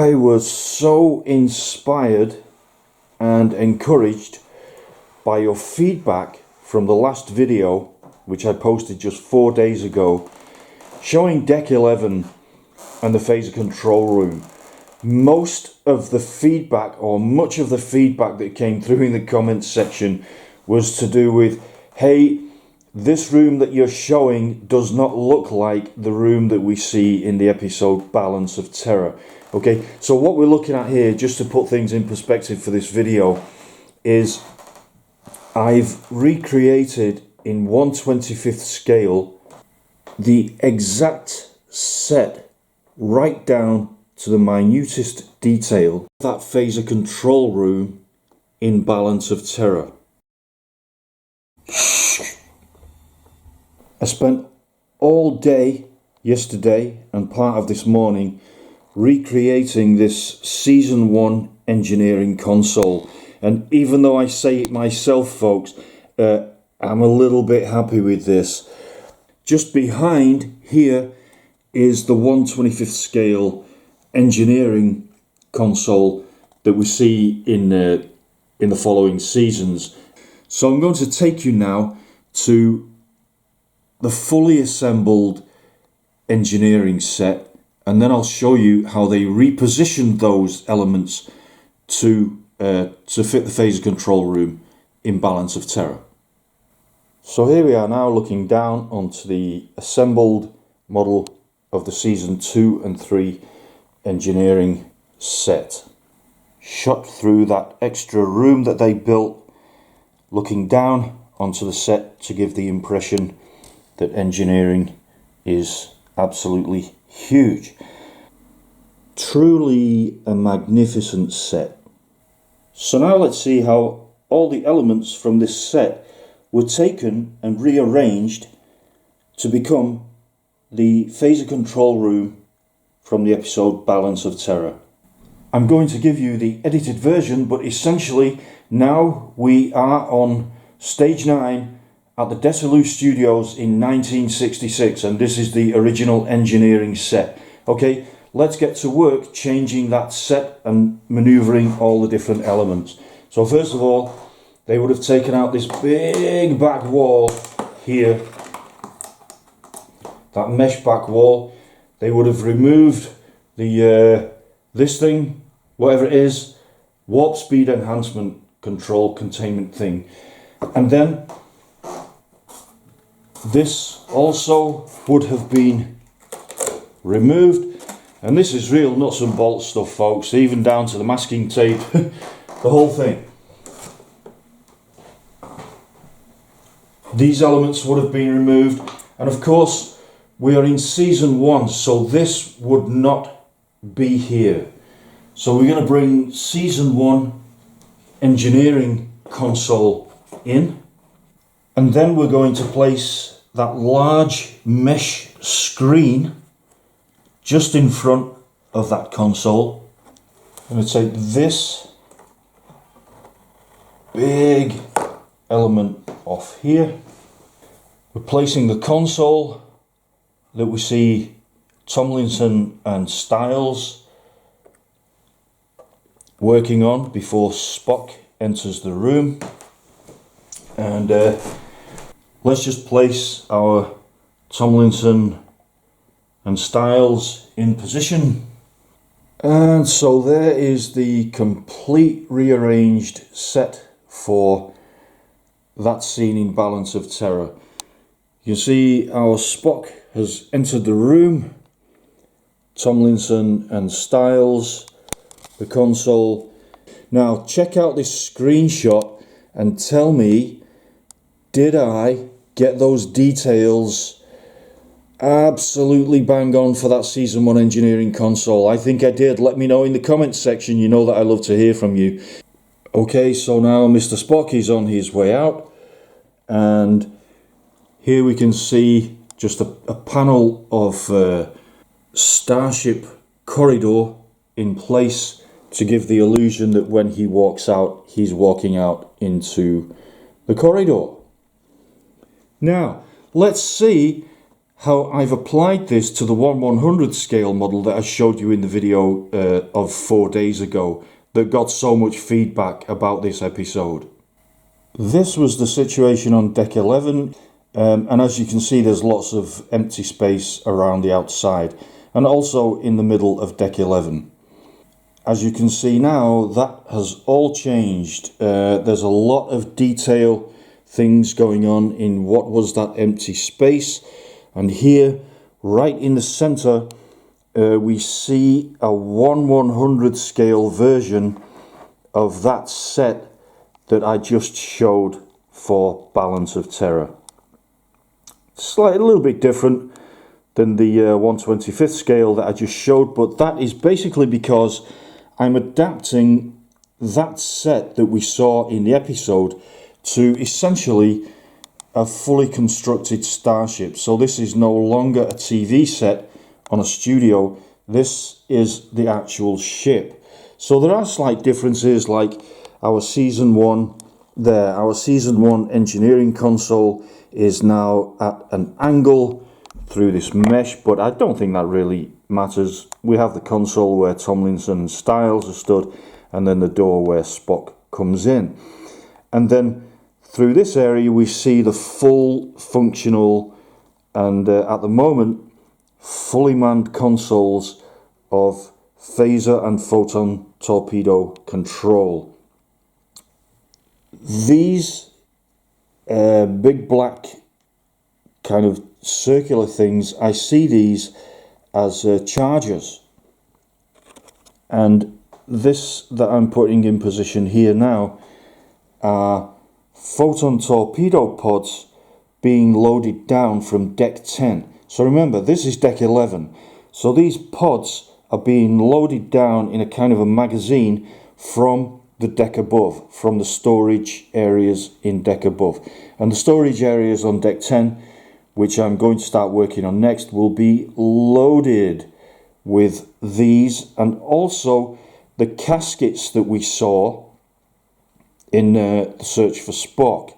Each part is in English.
I was so inspired and encouraged by your feedback from the last video, which I posted just 4 days ago, showing Deck 11 and the phaser control room. Most of the feedback, or much of the feedback that came through in the comments section, was to do with, hey, this room that you're showing does not look like the room that we see in the episode Balance of Terror. Okay, so what we're looking at here, just to put things in perspective for this video, is I've recreated in 1/25th scale the exact set, right down to the minutest detail, that phaser control room in Balance of Terror. I spent all day yesterday and part of this morning recreating this Season 1 engineering console, and even though I say it myself, folks, I'm a little bit happy with this. Just behind here is the 1/25th scale engineering console that we see in the following seasons. So I'm going to take you now to the fully assembled engineering set, and then I'll show you how they repositioned those elements to fit the phaser control room in Balance of Terror. So here we are now looking down onto the assembled model of the Season 2 and 3 engineering set. Shot through that extra room that they built, looking down onto the set to give the impression that engineering is absolutely huge. Truly a magnificent set. So now let's see how all the elements from this set were taken and rearranged to become the phaser control room from the episode Balance of Terror. I'm going to give you the edited version, but essentially now we are on stage 9 at the Desilu Studios in 1966, and this is the original engineering set. Okay, let's get to work changing that set and maneuvering all the different elements. So first of all, they would have taken out this big back wall here, that mesh back wall. They would have removed the this thing, whatever it is, warp speed enhancement control containment thing, and then this also would have been removed, and this is real nuts and bolts stuff, folks, even down to the masking tape, the whole thing. These elements would have been removed, and of course we are in Season 1, so this would not be here. So we're going to bring Season 1 engineering console in, and then we're going to place that large mesh screen just in front of that console. I'm going to take this big element off here. We're placing the console that we see Tomlinson and Styles working on before Spock enters the room, and let's just place our Tomlinson and Styles in position. And so there is the complete rearranged set for that scene in Balance of Terror. You see our Spock has entered the room, Tomlinson and Styles, the console. Now check out this screenshot and tell me, did I get those details absolutely bang on for that Season 1 engineering console? I think I did. Let me know in the comments section. You know that I love to hear from you. Okay, so now Mr. Spock is on his way out, and here we can see just a panel of Starship corridor in place to give the illusion that when he walks out, he's walking out into the corridor. Now, let's see how I've applied this to the 1/100 scale model that I showed you in the video of 4 days ago that got so much feedback about this episode. This was the situation on deck 11, and as you can see there's lots of empty space around the outside and also in the middle of deck 11. As you can see now, that has all changed. There's a lot of detail things going on in what was that empty space, and here right in the center we see a 1/100 scale version of that set that I just showed for Balance of Terror. Slightly a little bit different than the 1/25th scale that I just showed, but that is basically because I'm adapting that set that we saw in the episode to essentially a fully constructed Starship. So this is no longer a TV set on a studio, this is the actual ship. So there are slight differences, like our season 1 there, our season 1 engineering console is now at an angle through this mesh, but I don't think that really matters. We have the console where Tomlinson and Styles are stood, and then the door where Spock comes in. And then through this area we see the full functional and at the moment fully manned consoles of phaser and photon torpedo control. These big black kind of circular things, I see these as chargers, and this that I'm putting in position here now are photon torpedo pods being loaded down from deck 10. So remember, this is deck 11, so these pods are being loaded down in a kind of a magazine from the deck above, from the storage areas in deck above. And the storage areas on deck 10, which I'm going to start working on next, will be loaded with these, and also the caskets that we saw in the Search for Spock.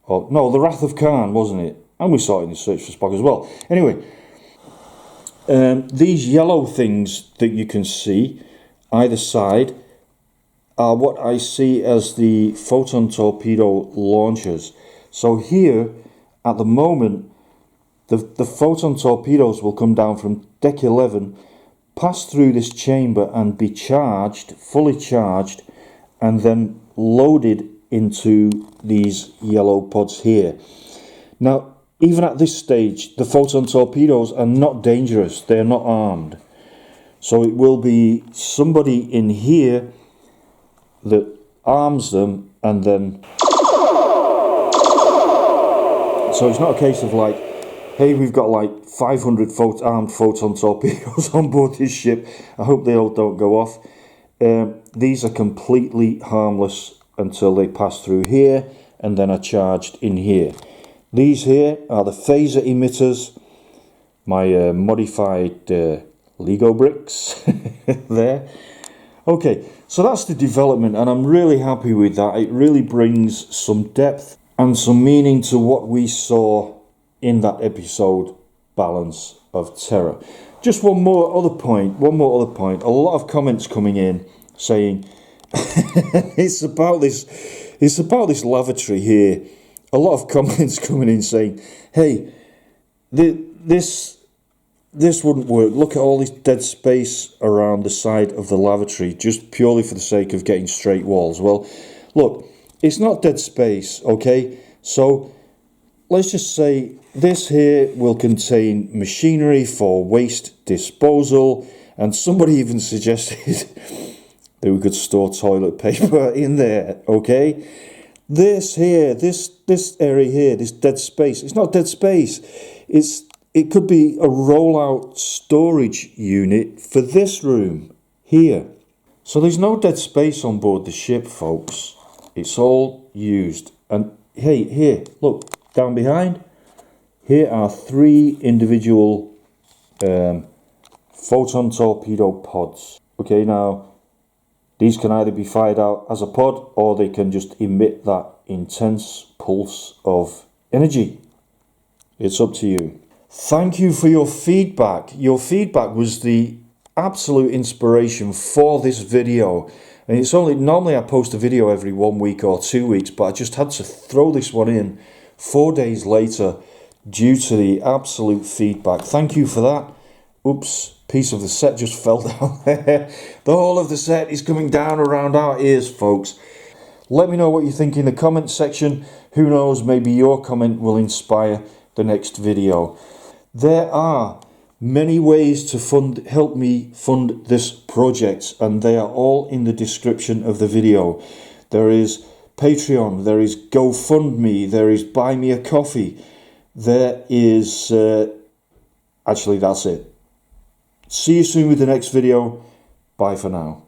Oh no, the Wrath of Khan, wasn't it? And we saw it in the Search for Spock as well. Anyway, these yellow things that you can see either side are what I see as the photon torpedo launchers. So here at the moment the photon torpedoes will come down from deck 11, pass through this chamber and be charged, fully charged, and then loaded into these yellow pods here. Now even at this stage the photon torpedoes are not dangerous, they are not armed, so it will be somebody in here that arms them, and then so it's not a case of like, hey, we've got like 500 armed photon torpedoes on board this ship, I hope they all don't go off. These are completely harmless until they pass through here and then are charged in here. These here are the phaser emitters, my modified Lego bricks there. Okay, so that's the development, and I'm really happy with that. It really brings some depth and some meaning to what we saw in that episode, Balance of Terror. Just one more other point. A lot of comments coming in saying it's about this lavatory here. A lot of comments coming in saying, hey, this wouldn't work. Look at all this dead space around the side of the lavatory, just purely for the sake of getting straight walls. Well, look, it's not dead space, okay? So let's just say this here will contain machinery for waste disposal, and somebody even suggested that we could store toilet paper in there, okay? This here, this area here, this dead space, it's not dead space. It could be a rollout storage unit for this room here. So there's no dead space on board the ship, folks. It's all used. And hey, here, look, down behind, here are 3 individual photon torpedo pods. Okay, now, these can either be fired out as a pod, or they can just emit that intense pulse of energy. It's up to you. Thank you for your feedback. Your feedback was the absolute inspiration for this video. And it's only, normally I post a video every 1 week or 2 weeks, but I just had to throw this one in 4 days later due to the absolute feedback. Thank you for that. Oops, piece of the set just fell down there. The whole of the set is coming down around our ears, folks. Let me know what you think in the comment section. Who knows, maybe your comment will inspire the next video. There are many ways to help me fund this project, and they are all in the description of the video. There is Patreon, there is GoFundMe, there is Buy Me a Coffee, there is actually that's it. See you soon with the next video. Bye for now.